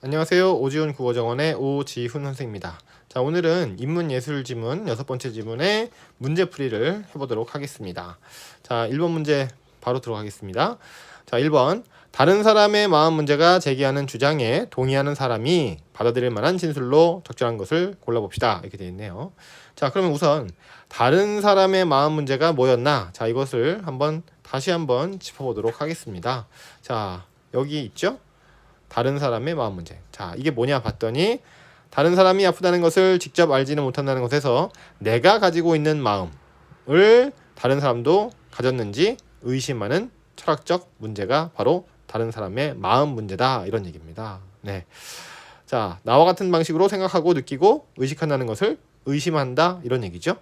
안녕하세요. 오지훈 국어정원의 오지훈 선생입니다. 자, 오늘은 인문예술지문 6번째 지문의 문제풀이를 해보도록 하겠습니다. 자, 1번 문제 바로 들어가겠습니다. 자, 1번. 다른 사람의 마음 문제가 제기하는 주장에 동의하는 사람이 받아들일 만한 진술로 적절한 것을 골라봅시다. 이렇게 되어 있네요. 자, 그러면 우선 다른 사람의 마음 문제가 뭐였나? 자, 이것을 다시 한번 짚어보도록 하겠습니다. 자, 여기 있죠? 다른 사람의 마음 문제. 자, 이게 뭐냐 봤더니 다른 사람이 아프다는 것을 직접 알지는 못한다는 것에서 내가 가지고 있는 마음을 다른 사람도 가졌는지 의심하는 철학적 문제가 바로 다른 사람의 마음 문제다, 이런 얘기입니다. 네. 자, 나와 같은 방식으로 생각하고 느끼고 의식한다는 것을 의심한다, 이런 얘기죠.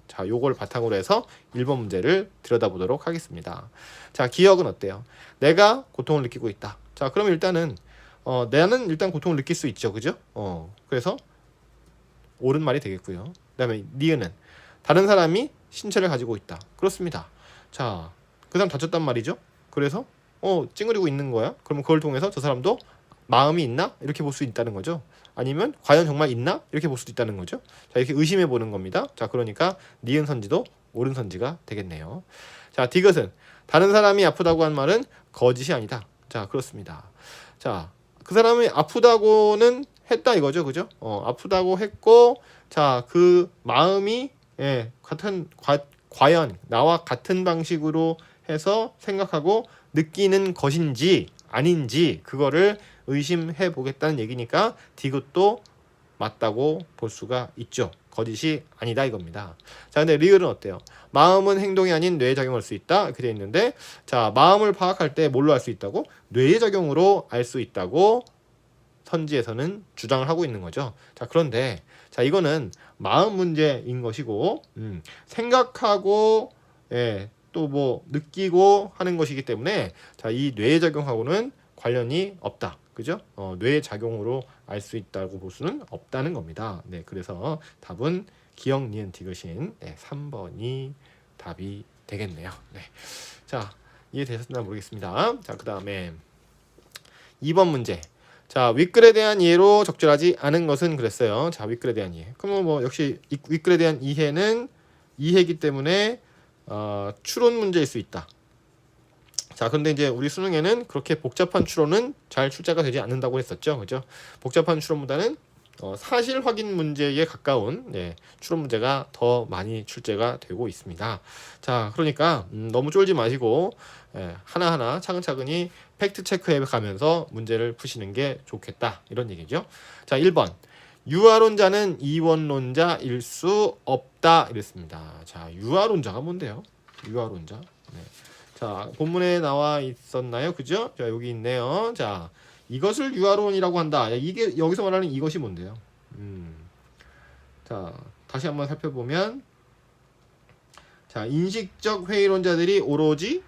자, 요걸 바탕으로 해서 1번 문제를 들여다보도록 하겠습니다. 자, 기억은 어때요? 내가 고통을 느끼고 있다. 자, 그러면 일단은 나는 일단 고통을 느낄 수 있죠, 그죠? 그래서 옳은 말이 되겠고요. 그다음에 니은은 다른 사람이 신체를 가지고 있다. 그렇습니다. 자, 그 사람 다쳤단 말이죠. 그래서 찡그리고 있는 거야. 그러면 그걸 통해서 저 사람도 마음이 있나? 이렇게 볼 수 있다는 거죠. 아니면 과연 정말 있나? 이렇게 볼 수도 있다는 거죠. 자, 이렇게 의심해 보는 겁니다. 자, 그러니까 니은 선지도 옳은 선지가 되겠네요. 자, 디귿은 다른 사람이 아프다고 한 말은 거짓이 아니다. 자, 그렇습니다. 자, 그 사람이 아프다고는 했다 이거죠, 그죠? 아프다고 했고, 자, 그 마음이 과연 나와 같은 방식으로 해서 생각하고 느끼는 것인지 아닌지 그거를 의심해 보겠다는 얘기니까 디귿도 맞다고 볼 수가 있죠. 거짓이 아니다 이겁니다. 자, 근데 리을은 어때요? 마음은 행동이 아닌 뇌에 작용할 수 있다, 이렇게 되어 있는데, 자, 마음을 파악할 때 뭘로 알 수 있다고? 뇌의 작용으로 알 수 있다고 선지에서는 주장을 하고 있는 거죠. 자, 그런데 자, 이거는 마음 문제인 것이고, 생각하고 또 뭐 느끼고 하는 것이기 때문에, 자, 이 뇌의 작용하고는 관련이 없다. 그죠? 뇌의 작용으로 알 수 있다고 볼 수는 없다는 겁니다. 네, 그래서 답은 기억, 니은, 디귿인 3번이 답이 되겠네요. 네. 자, 이해되셨나 모르겠습니다. 자, 그 다음에 2번 문제. 자, 윗글에 대한 이해로 적절하지 않은 것은 그랬어요. 자, 윗글에 대한 이해. 그러면 뭐 역시 윗글에 대한 이해는 이해이기 때문에 추론 문제일 수 있다. 자, 그런데 이제 우리 수능에는 그렇게 복잡한 추론은 잘 출제가 되지 않는다고 했었죠, 그죠? 복잡한 추론보다는 사실 확인 문제에 가까운 추론 문제가 더 많이 출제가 되고 있습니다. 자, 그러니까 너무 쫄지 마시고 하나하나 차근차근히 팩트 체크해 가면서 문제를 푸시는 게 좋겠다, 이런 얘기죠. 자, 1번. 유아론자는 이원론자일 수 없다, 이랬습니다. 자, 유아론자가 뭔데요? 유아론자. 네. 자, 본문에 나와 있었나요? 그죠? 자, 여기 있네요. 자, 이것을 유아론이라고 한다. 이게 여기서 말하는 이것이 뭔데요? 자, 다시 한번 살펴보면, 자, 인식적 회의론자들이 오로지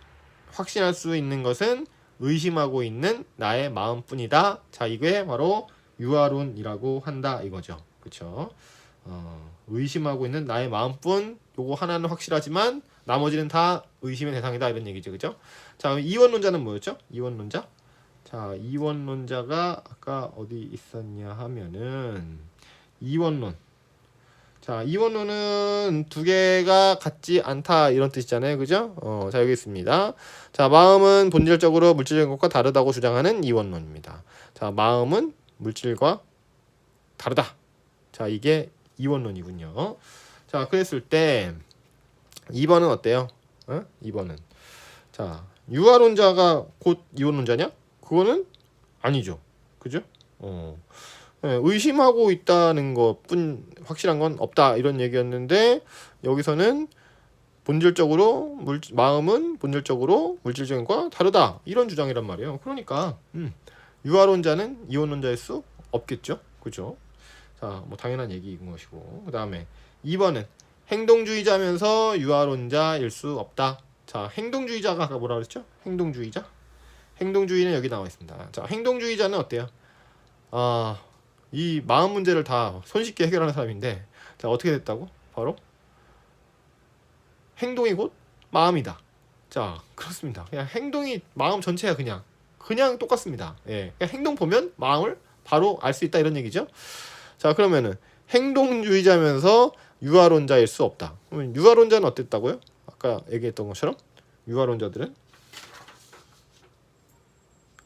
확신할 수 있는 것은 의심하고 있는 나의 마음뿐이다. 자, 이게 바로 유아론이라고 한다 이거죠. 그렇죠? 의심하고 있는 나의 마음뿐, 요거 하나는 확실하지만 나머지는 다 의심의 대상이다, 이런 얘기죠. 그죠? 자, 이원론자는 뭐였죠? 이원론자? 자, 이원론자가 아까 어디 있었냐 하면은 이원론. 자, 이원론은 두 개가 같지 않다, 이런 뜻이잖아요. 그죠? 자, 여기 있습니다. 자, 마음은 본질적으로 물질적인 것과 다르다고 주장하는 이원론입니다. 자, 마음은 물질과 다르다. 자, 이게 이원론이군요. 자, 그랬을 때 2번은 어때요? 2번은. 자, 유아론자가 곧 이원론자냐? 그거는 아니죠. 그죠? 의심하고 있다는 것뿐 확실한 건 없다, 이런 얘기였는데, 여기서는 본질적으로 마음은 본질적으로 물질적인 것과 다르다, 이런 주장이란 말이에요. 그러니까 유아론자는 이원론자일 수 없겠죠. 그죠? 자, 뭐 당연한 얘기인 것이고. 그 다음에 2번은 행동주의자면서 유아론자일 수 없다. 자, 행동주의자가 아까 뭐라 그랬죠? 행동주의자? 행동주의는 여기 나와 있습니다. 자, 행동주의자는 어때요? 이 마음 문제를 다 손쉽게 해결하는 사람인데, 자, 어떻게 됐다고? 바로 행동이 곧 마음이다. 자, 그렇습니다. 그냥 행동이 마음 전체야. 그냥 똑같습니다. 그냥 행동 보면 마음을 바로 알 수 있다 이런 얘기죠. 자, 그러면은 행동주의자면서 유아론자일 수 없다. 그러면 유아론자는 어땠다고요? 아까 얘기했던 것처럼 유아론자들은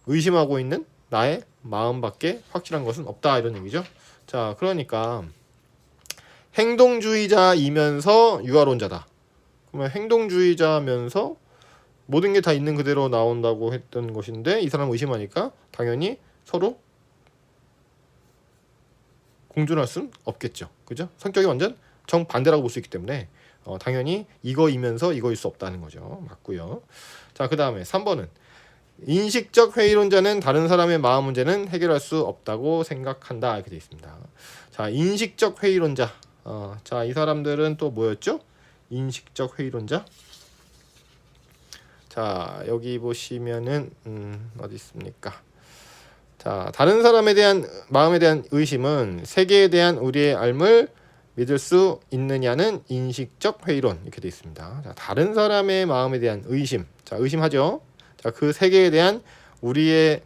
의심하고 있는 나의 마음밖에 확실한 것은 없다 이런 얘기죠. 자, 그러니까 행동주의자이면서 유아론자다. 그러면 행동주의자면서 모든 게 다 있는 그대로 나온다고 했던 것인데 이 사람을 의심하니까 당연히 서로 공존할 수는 없겠죠. 그죠? 성격이 완전 정반대라고 볼 수 있기 때문에 당연히 이거이면서 이거일 수 없다는 거죠. 맞고요. 자, 그 다음에 3번은 인식적 회의론자는 다른 사람의 마음 문제는 해결할 수 없다고 생각한다 이렇게 되어 있습니다. 자, 인식적 회의론자. 자, 이 사람들은 또 뭐였죠? 인식적 회의론자. 자, 여기 보시면은 어디 있습니까? 자, 다른 사람에 대한 마음에 대한 의심은 세계에 대한 우리의 알을 믿을 수 있느냐는 인식적 회의론 이렇게 되어 있습니다. 자, 다른 사람의 마음에 대한 의심. 자, 의심하죠. 자, 그 세계에 대한 우리의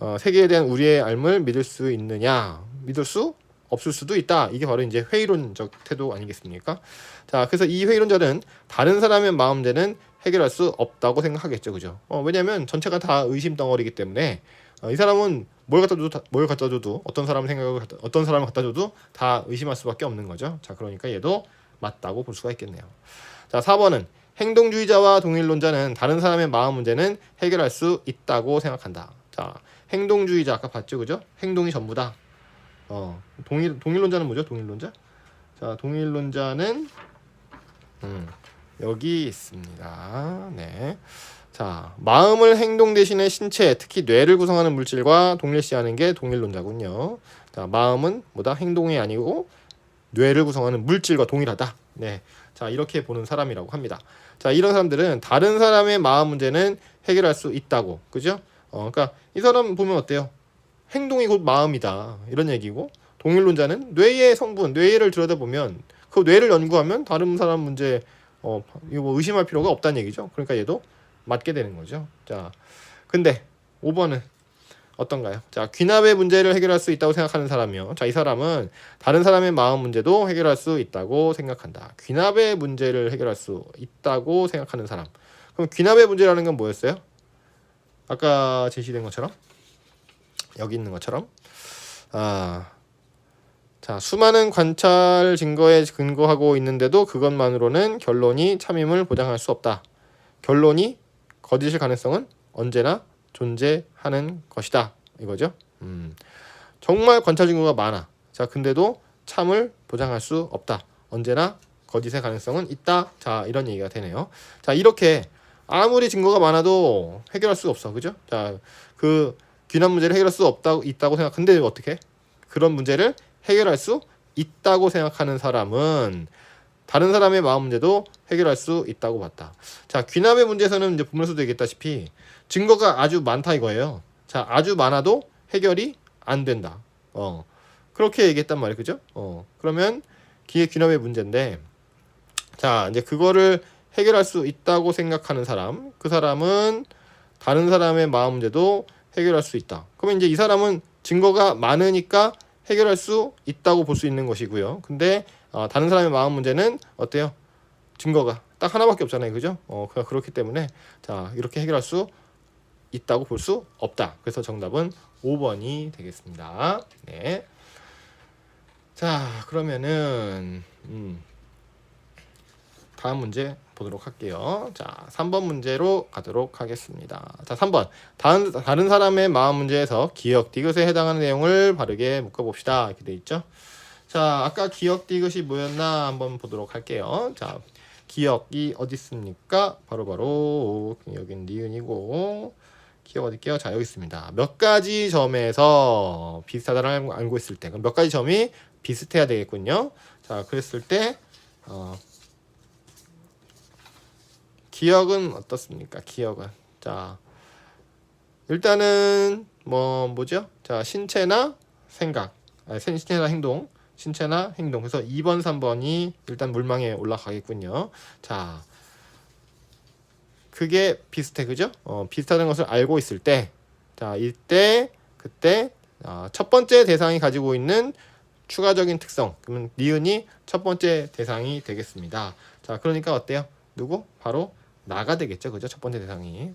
알을 믿을 수 있느냐? 믿을 수 없을 수도 있다. 이게 바로 이제 회의론적 태도 아니겠습니까? 자, 그래서 이 회의론자는 다른 사람의 마음 문제는 해결할 수 없다고 생각하겠죠, 그죠? 왜냐하면 전체가 다 의심 덩어리이기 때문에 이 사람은 뭘 갖다 줘도 어떤 사람을 갖다 줘도 다 의심할 수밖에 없는 거죠. 자, 그러니까 얘도 맞다고 볼 수가 있겠네요. 자, 4번은 행동주의자와 동일론자는 다른 사람의 마음 문제는 해결할 수 있다고 생각한다. 자, 행동주의자 아까 봤죠, 그죠? 행동이 전부다. 동일론자는 뭐죠? 동일론자? 자, 동일론자는 여기 있습니다. 네. 자, 마음을 행동 대신에 신체, 특히 뇌를 구성하는 물질과 동일시하는 게 동일론자군요. 자, 마음은 뭐다? 행동이 아니고 뇌를 구성하는 물질과 동일하다. 네. 자, 이렇게 보는 사람이라고 합니다. 자, 이런 사람들은 다른 사람의 마음 문제는 해결할 수 있다고. 그죠? 그러니까 이 사람 보면 어때요? 행동이 곧 마음이다. 이런 얘기고 동일론자는 뇌의 성분, 뇌를 들여다보면 그 뇌를 연구하면 다른 사람 문제 이거 뭐 의심할 필요가 없다는 얘기죠. 그러니까 얘도 맞게 되는 거죠. 자, 근데 5번은 어떤가요? 자, 귀납의 문제를 해결할 수 있다고 생각하는 사람이요. 자, 이 사람은 다른 사람의 마음 문제도 해결할 수 있다고 생각한다. 귀납의 문제를 해결할 수 있다고 생각하는 사람. 그럼 귀납의 문제라는 건 뭐였어요? 아까 제시된 것처럼 여기 있는 것처럼 자, 수많은 관찰 증거에 근거하고 있는데도 그것만으로는 결론이 참임을 보장할 수 없다. 결론이 거짓일 가능성은 언제나 존재하는 것이다. 이거죠. 정말 관찰 증거가 많아. 자, 근데도 참을 보장할 수 없다. 언제나 거짓의 가능성은 있다. 자, 이런 얘기가 되네요. 자, 이렇게 아무리 증거가 많아도 해결할 수가 없어. 그죠? 자, 그 귀납 문제를 해결할 수 있다고 생각. 근데 어떻게? 그런 문제를 해결할 수 있다고 생각하는 사람은 다른 사람의 마음 문제도 해결할 수 있다고 봤다. 자, 귀납의 문제에서는 이제 보면서도 얘기했다시피 증거가 아주 많다 이거예요. 자, 아주 많아도 해결이 안 된다. 그렇게 얘기했단 말이에요. 그죠? 그러면 귀납의 문제인데, 자, 이제 그거를 해결할 수 있다고 생각하는 사람, 그 사람은 다른 사람의 마음 문제도 해결할 수 있다. 그러면 이제 이 사람은 증거가 많으니까 해결할 수 있다고 볼 수 있는 것이고요. 근데 다른 사람의 마음 문제는 어때요? 증거가 딱 하나밖에 없잖아요. 그죠? 그렇기 때문에 자, 이렇게 해결할 수 있다고 볼 수 없다. 그래서 정답은 5번이 되겠습니다. 네. 자, 그러면은 다음 문제 보도록 할게요. 자, 3번 문제로 가도록 하겠습니다. 자, 3번. 다른 사람의 마음 문제에서 기억, 디귿에 해당하는 내용을 바르게 묶어봅시다. 이렇게 돼 있죠. 자, 아까 기억, 디귿이 뭐였나 한번 보도록 할게요. 자, 기억이 어디 있습니까? 바로 여긴 니은이고 기억 어디게요? 자, 여기 있습니다. 몇 가지 점에서 비슷하다는 알고 있을 때, 그럼 몇 가지 점이 비슷해야 되겠군요. 자, 그랬을 때 기억은 어떻습니까? 기억은 자, 일단은 뭐죠? 자, 신체나 생각, 신체나 행동, 신체나 행동. 그래서 2번, 3번이 일단 물망에 올라가겠군요. 자, 그게 비슷해, 그죠? 비슷하다는 것을 알고 있을 때, 자, 이때, 그때 첫 번째 대상이 가지고 있는 추가적인 특성. 그러면 니은이 첫 번째 대상이 되겠습니다. 자, 그러니까 어때요? 누구? 바로 나가 되겠죠. 그죠? 첫 번째 대상이.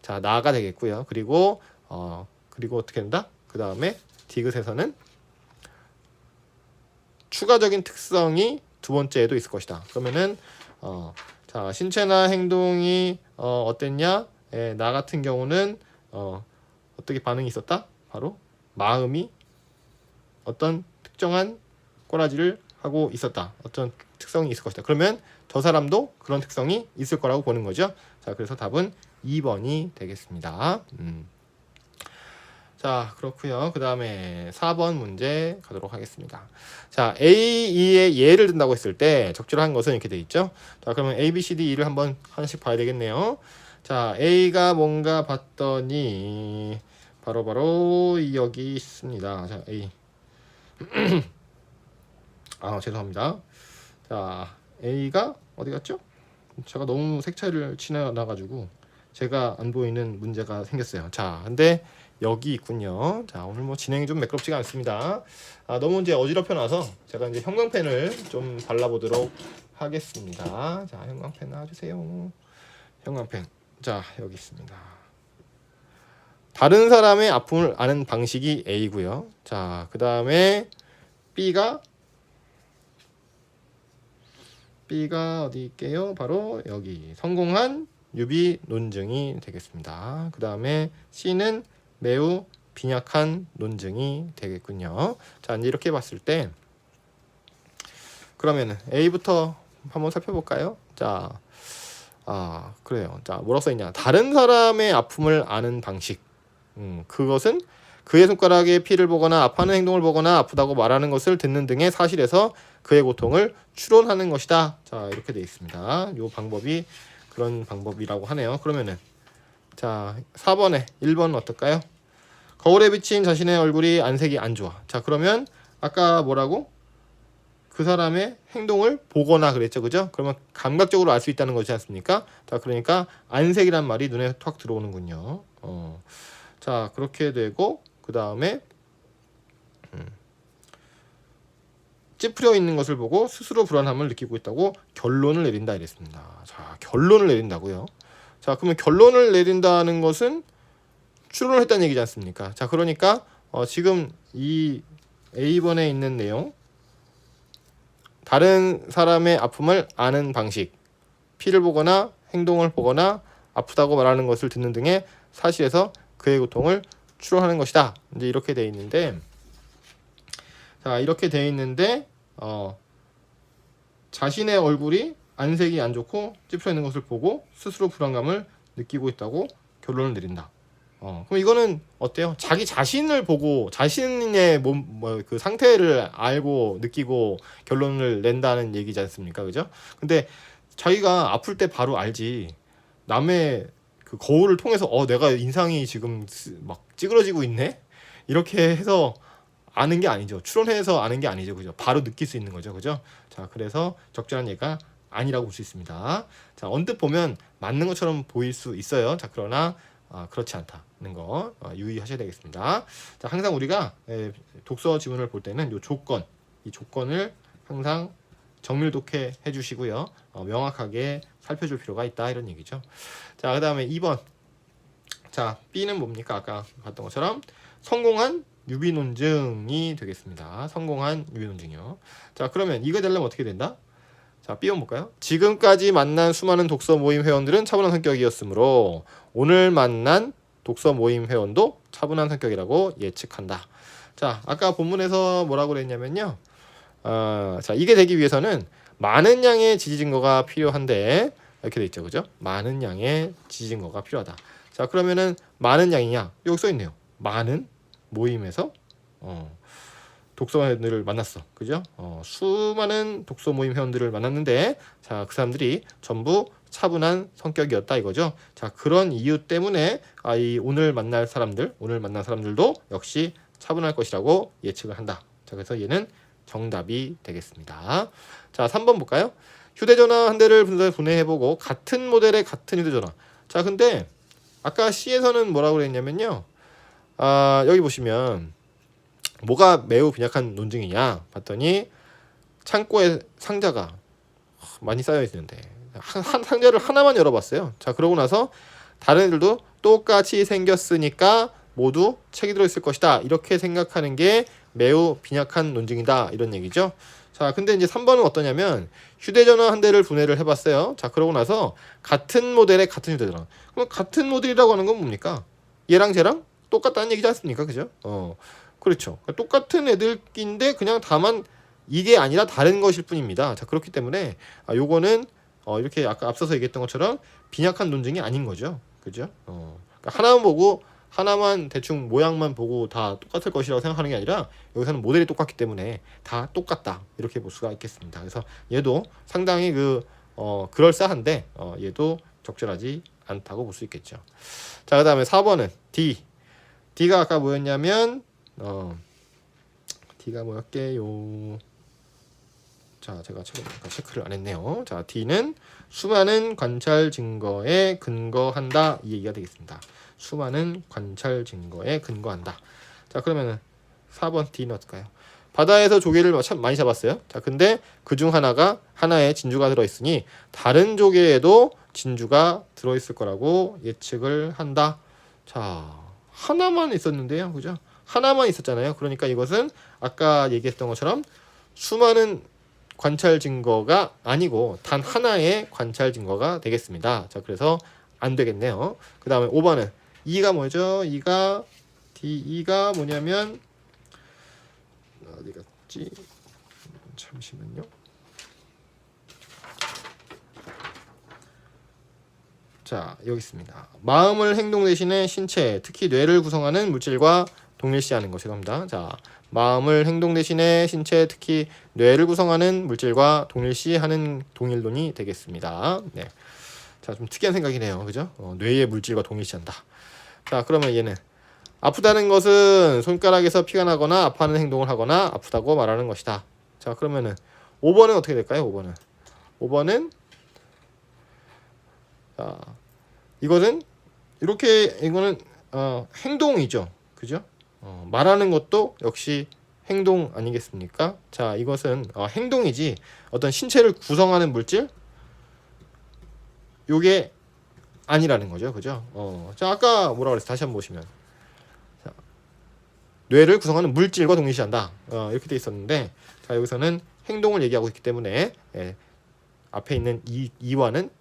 자, 나가 되겠고요. 그리고 어떻게 된다? 그 다음에 디귿에서는 추가적인 특성이 두 번째에도 있을 것이다. 그러면은 자, 신체나 행동이 어땠냐? 나 같은 경우는 어떻게 반응이 있었다? 바로 마음이 어떤 특정한 꼬라지를 하고 있었다. 어떤 특성이 있을 것이다. 그러면 저 사람도 그런 특성이 있을 거라고 보는 거죠. 자, 그래서 답은 2번이 되겠습니다. 자, 그렇고요. 그 다음에 4번 문제 가도록 하겠습니다. 자, A, E의 예를 든다고 했을 때 적절한 것은 이렇게 돼 있죠. 자, 그러면 A, B, C, D, E를 한번 하나씩 봐야 되겠네요. 자, A가 뭔가 봤더니 바로 여기 있습니다. 자, A. 죄송합니다. 자, A가 어디 갔죠? 제가 너무 색채를 칠해놔가지고 제가 안 보이는 문제가 생겼어요. 자, 근데 여기 있군요. 자, 오늘 뭐 진행이 좀 매끄럽지가 않습니다. 너무 이제 어지럽혀놔서 제가 이제 형광펜을 좀 발라보도록 하겠습니다. 자, 형광펜 놔주세요. 형광펜. 자, 여기 있습니다. 다른 사람의 아픔을 아는 방식이 A고요. 자, 그 다음에 B가 어디 있게요? 바로 여기 성공한 유비 논증이 되겠습니다. 그 다음에 C는 매우 빈약한 논증이 되겠군요. 자, 이제 이렇게 봤을 때 그러면은 A부터 한번 살펴볼까요? 자, 그래요. 자, 뭐라고 써있냐? 다른 사람의 아픔을 아는 방식. 그것은 그의 손가락에 피를 보거나 아파하는 행동을 보거나 아프다고 말하는 것을 듣는 등의 사실에서 그의 고통을 추론하는 것이다. 자, 이렇게 되어 있습니다. 이 방법이 그런 방법이라고 하네요. 그러면은 자, 4번에 1번은 어떨까요? 거울에 비친 자신의 얼굴이 안색이 안 좋아. 자, 그러면 아까 뭐라고? 그 사람의 행동을 보거나 그랬죠. 그죠? 그러면 감각적으로 알 수 있다는 거지 않습니까? 자, 그러니까 안색이란 말이 눈에 탁 들어오는군요. 자, 그렇게 되고 그 다음에 찌푸려 있는 것을 보고 스스로 불안함을 느끼고 있다고 결론을 내린다 이랬습니다. 자, 결론을 내린다고요. 자, 그러면 결론을 내린다는 것은 추론을 했다는 얘기지 않습니까? 자, 그러니까 지금 이 A번에 있는 내용, 다른 사람의 아픔을 아는 방식, 피를 보거나 행동을 보거나 아프다고 말하는 것을 듣는 등의 사실에서 그의 고통을 추론하는 것이다. 이제 이렇게 돼 있는데, 자, 이렇게 돼 있는데 자신의 얼굴이 안색이 안 좋고 찝혀 있는 것을 보고 스스로 불안감을 느끼고 있다고 결론을 내린다. 그럼 이거는 어때요? 자기 자신을 보고 자신의 몸 그 상태를 알고 느끼고 결론을 낸다는 얘기지 않습니까? 그죠? 근데 자기가 아플 때 바로 알지. 남의 그 거울을 통해서 내가 인상이 지금 막 찌그러지고 있네? 이렇게 해서 아는 게 아니죠. 추론해서 아는 게 아니죠. 그죠? 바로 느낄 수 있는 거죠. 그죠? 자, 그래서 적절한 얘가 아니라고 볼 수 있습니다. 자, 언뜻 보면 맞는 것처럼 보일 수 있어요. 자, 그러나 그렇지 않다는 거 유의하셔야 되겠습니다. 자, 항상 우리가 독서 지문을 볼 때는 이 조건을 항상 정밀독해 해주시고요. 명확하게 살펴줄 필요가 있다 이런 얘기죠. 자, 그 다음에 2번. 자, B는 뭡니까? 아까 봤던 것처럼 성공한 유비논증이 되겠습니다. 성공한 유비논증이요. 자, 그러면 이거 되려면 어떻게 된다? 자, B번 볼까요? 지금까지 만난 수많은 독서 모임 회원들은 차분한 성격이었으므로 오늘 만난 독서 모임 회원도 차분한 성격이라고 예측한다. 자, 아까 본문에서 뭐라고 그랬냐면요. 자, 이게 되기 위해서는 많은 양의 지지 증거가 필요한데 이렇게 돼 있죠. 그죠? 많은 양의 지지 증거가 필요하다. 자, 그러면은 많은 양이냐? 여기 써 있네요. 많은 모임에서 독서 회원들을 만났어. 그죠? 수많은 독서 모임 회원들을 만났는데 자, 그 사람들이 전부 차분한 성격이었다 이거죠. 자, 그런 이유 때문에 이 오늘 만난 사람들도 역시 차분할 것이라고 예측을 한다. 자, 그래서 얘는 정답이 되겠습니다. 자, 3번 볼까요? 휴대전화 한 대를 분해해보고 같은 모델의 같은 휴대전화. 자, 근데 아까 C에서는 뭐라고 그랬냐면요. 여기 보시면 뭐가 매우 빈약한 논증이냐 봤더니 창고에 상자가 많이 쌓여 있는데 한 상자를 하나만 열어봤어요. 자, 그러고 나서 다른 애들도 똑같이 생겼으니까 모두 책이 들어있을 것이다. 이렇게 생각하는 게 매우 빈약한 논증이다. 이런 얘기죠. 자, 근데 이제 3번은 어떠냐면 휴대전화 한 대를 분해를 해봤어요. 자, 그러고 나서 같은 모델의 같은 휴대전화. 그럼 같은 모델이라고 하는 건 뭡니까? 얘랑 쟤랑 똑같다는 얘기지 않습니까? 그죠? 그렇죠. 똑같은 애들끼인데 그냥 다만 이게 아니라 다른 것일 뿐입니다. 자, 그렇기 때문에 요거는 이렇게 아까 앞서서 얘기했던 것처럼 빈약한 논증이 아닌 거죠. 그죠? 그러니까 하나만 보고 하나만 대충 모양만 보고 다 똑같을 것이라고 생각하는 게 아니라 여기서는 모델이 똑같기 때문에 다 똑같다 이렇게 볼 수가 있겠습니다. 그래서 얘도 상당히 그럴싸한데 얘도 적절하지 않다고 볼 수 있겠죠. 자, 그다음에 4번은 D가 아까 뭐였냐면 D가 뭐였게요? 자, 제가 체크를 안 했네요. 자, D는 수많은 관찰 증거에 근거한다 이 얘기가 되겠습니다. 수많은 관찰 증거에 근거한다. 자, 그러면은 4번 D는 어떨까요? 바다에서 조개를 참 많이 잡았어요. 자, 근데 그중 하나에 진주가 들어있으니 다른 조개에도 진주가 들어있을 거라고 예측을 한다. 자, 하나만 있었는데요, 그죠? 하나만 있었잖아요. 그러니까 이것은 아까 얘기했던 것처럼 수많은 관찰 증거가 아니고 단 하나의 관찰 증거가 되겠습니다. 자, 그래서 안 되겠네요. 그 다음에 5번은 2가 뭐죠? 2가 뭐냐면 어디 갔지? 잠시만요. 자, 여기 있습니다. 마음을 행동 대신에 신체, 특히 뇌를 구성하는 물질과 동일시하는 것이라고 합니다. 자, 마음을 행동 대신에 신체, 특히 뇌를 구성하는 물질과 동일시하는 동일론이 되겠습니다. 네. 자, 좀 특이한 생각이네요. 그죠? 뇌의 물질과 동일시한다. 자, 그러면 얘는 아프다는 것은 손가락에서 피가 나거나 아파하는 행동을 하거나 아프다고 말하는 것이다. 자, 그러면은 5번은 어떻게 될까요? 5번은 자, 이거는 이거는 행동이죠. 그죠? 말하는 것도 역시 행동 아니겠습니까? 자, 이것은 행동이지 어떤 신체를 구성하는 물질 요게 아니라는 거죠. 그죠? 자, 아까 뭐라 그랬어? 다시 한번 보시면 자, 뇌를 구성하는 물질과 동일시한다. 이렇게 돼 있었는데 자, 여기서는 행동을 얘기하고 있기 때문에 앞에 있는 이와는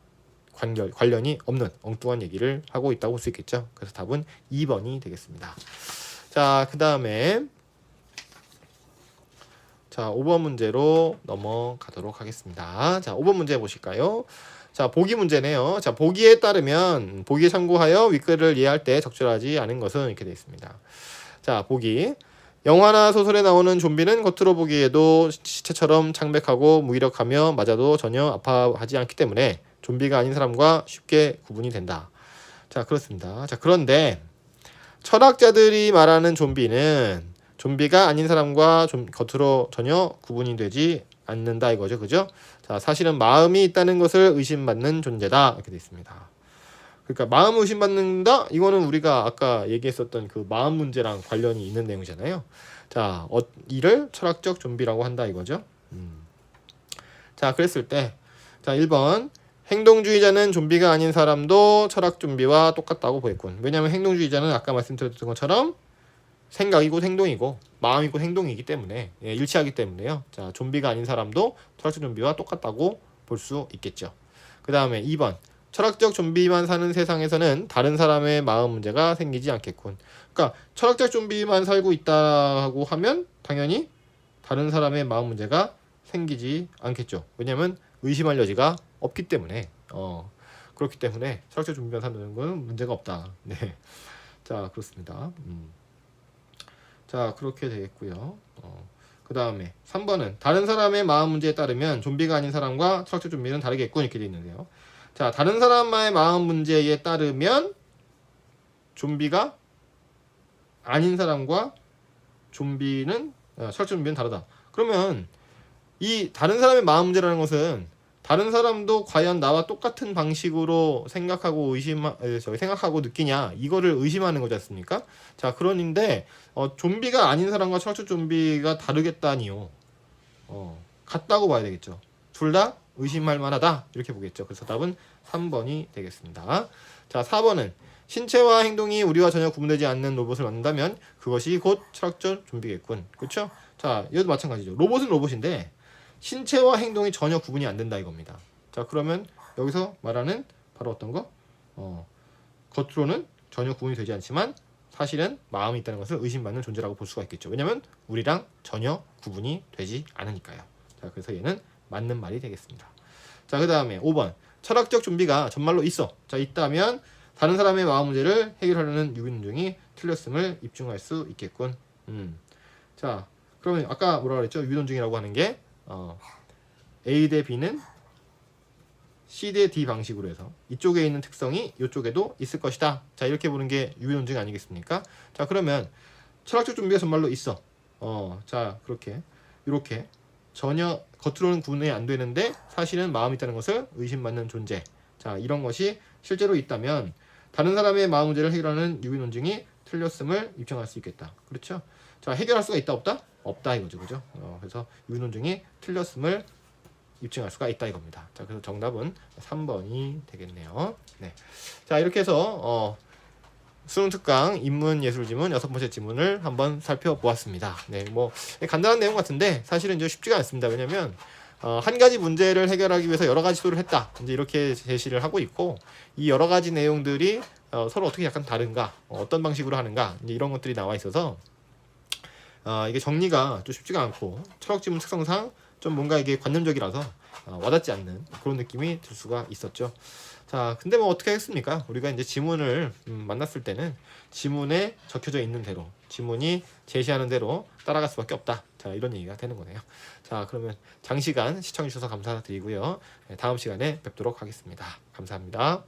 관련이 없는 엉뚱한 얘기를 하고 있다고 볼 수 있겠죠. 그래서 답은 2번이 되겠습니다. 자, 그 다음에 자, 5번 문제로 넘어가도록 하겠습니다. 자, 5번 문제 보실까요? 자, 보기 문제네요. 자, 보기에 따르면 보기에 참고하여 윗글을 이해할 때 적절하지 않은 것은 이렇게 되어 있습니다. 자, 보기. 영화나 소설에 나오는 좀비는 겉으로 보기에도 시체처럼 창백하고 무기력하며 맞아도 전혀 아파하지 않기 때문에 좀비가 아닌 사람과 쉽게 구분이 된다. 자, 그렇습니다. 자, 그런데 철학자들이 말하는 좀비는 좀비가 아닌 사람과 겉으로 전혀 구분이 되지 않는다 이거죠. 그죠? 자, 사실은 마음이 있다는 것을 의심받는 존재다. 이렇게 되어 있습니다. 그러니까 마음을 의심받는다? 이거는 우리가 아까 얘기했었던 그 마음 문제랑 관련이 있는 내용이잖아요. 자, 이를 철학적 좀비라고 한다 이거죠. 자, 그랬을 때 자, 1번 행동주의자는 좀비가 아닌 사람도 철학 좀비와 똑같다고 보였군. 왜냐하면 행동주의자는 아까 말씀드렸던 것처럼 생각이고 행동이고 마음이고 행동이기 때문에 일치하기 때문에요. 자, 좀비가 아닌 사람도 철학적 좀비와 똑같다고 볼 수 있겠죠. 그 다음에 2번 철학적 좀비만 사는 세상에서는 다른 사람의 마음 문제가 생기지 않겠군. 그러니까 철학적 좀비만 살고 있다고 하면 당연히 다른 사람의 마음 문제가 생기지 않겠죠. 왜냐하면 의심할 여지가 없기 때문에 그렇기 때문에 철학적 좀비만 사는 건 문제가 없다. 네, 자, 그렇습니다. 자, 그렇게 되겠고요. 그 다음에 3번은 다른 사람의 마음 문제에 따르면 좀비가 아닌 사람과 철학적 좀비는 다르겠군 이렇게 되어 있는데요. 자, 다른 사람의 마음 문제에 따르면 좀비가 아닌 사람과 철학적 좀비는 다르다. 그러면 이 다른 사람의 마음 문제라는 것은 다른 사람도 과연 나와 똑같은 방식으로 생각하고 느끼냐 이거를 의심하는 거지 않습니까? 자, 그런데 좀비가 아닌 사람과 철학적 좀비가 다르겠다니요. 같다고 봐야 되겠죠. 둘 다 의심할 만하다 이렇게 보겠죠. 그래서 답은 3번이 되겠습니다. 자, 4번은 신체와 행동이 우리와 전혀 구분되지 않는 로봇을 만든다면 그것이 곧 철학적 좀비겠군. 그렇죠? 자, 이것도 마찬가지죠. 로봇은 로봇인데 신체와 행동이 전혀 구분이 안 된다 이겁니다. 자, 그러면 여기서 말하는 바로 어떤 거? 겉으로는 전혀 구분이 되지 않지만 사실은 마음이 있다는 것을 의심받는 존재라고 볼 수가 있겠죠. 왜냐하면 우리랑 전혀 구분이 되지 않으니까요. 자, 그래서 얘는 맞는 말이 되겠습니다. 자, 그 다음에 5번. 철학적 좀비가 정말로 있어. 자, 있다면 다른 사람의 마음 문제를 해결하려는 유기논증이 틀렸음을 입증할 수 있겠군. 자, 그러면 아까 뭐라 그랬죠? 유기논증이라고 하는 게 A 대 B는 C 대 D 방식으로 해서 이쪽에 있는 특성이 이쪽에도 있을 것이다. 자, 이렇게 보는 게 유기논증 아니겠습니까? 자, 그러면 철학적 좀비가 정말로 있어. 자, 이렇게 전혀 겉으로는 구분이 안 되는데 사실은 마음이 있다는 것을 의심받는 존재. 자, 이런 것이 실제로 있다면 다른 사람의 마음 문제를 해결하는 유기논증이 틀렸음을 입증할 수 있겠다. 그렇죠? 자, 해결할 수가 있다 없다? 없다 이거죠. 그죠? 그래서 유기논증이 틀렸음을 입증할 수가 있다 이겁니다. 자, 그래서 정답은 3번이 되겠네요. 네. 자, 이렇게 해서 수능 특강 인문 예술 지문 6번째 지문을 한번 살펴보았습니다. 네, 뭐 간단한 내용 같은데 사실은 이제 쉽지가 않습니다. 왜냐면 한 가지 문제를 해결하기 위해서 여러 가지 시도를 했다. 이제 이렇게 제시를 하고 있고 이 여러 가지 내용들이 서로 어떻게 약간 다른가, 어떤 방식으로 하는가 이제 이런 것들이 나와 있어서 이게 정리가 좀 쉽지가 않고 철학 지문 특성상 좀 뭔가 이게 관념적이라서 와닿지 않는 그런 느낌이 들 수가 있었죠. 자, 근데 뭐 어떻게 하겠습니까? 우리가 이제 지문을 만났을 때는 지문에 적혀져 있는 대로, 지문이 제시하는 대로 따라갈 수밖에 없다. 자, 이런 얘기가 되는 거네요. 자, 그러면 장시간 시청해 주셔서 감사드리고요. 다음 시간에 뵙도록 하겠습니다. 감사합니다.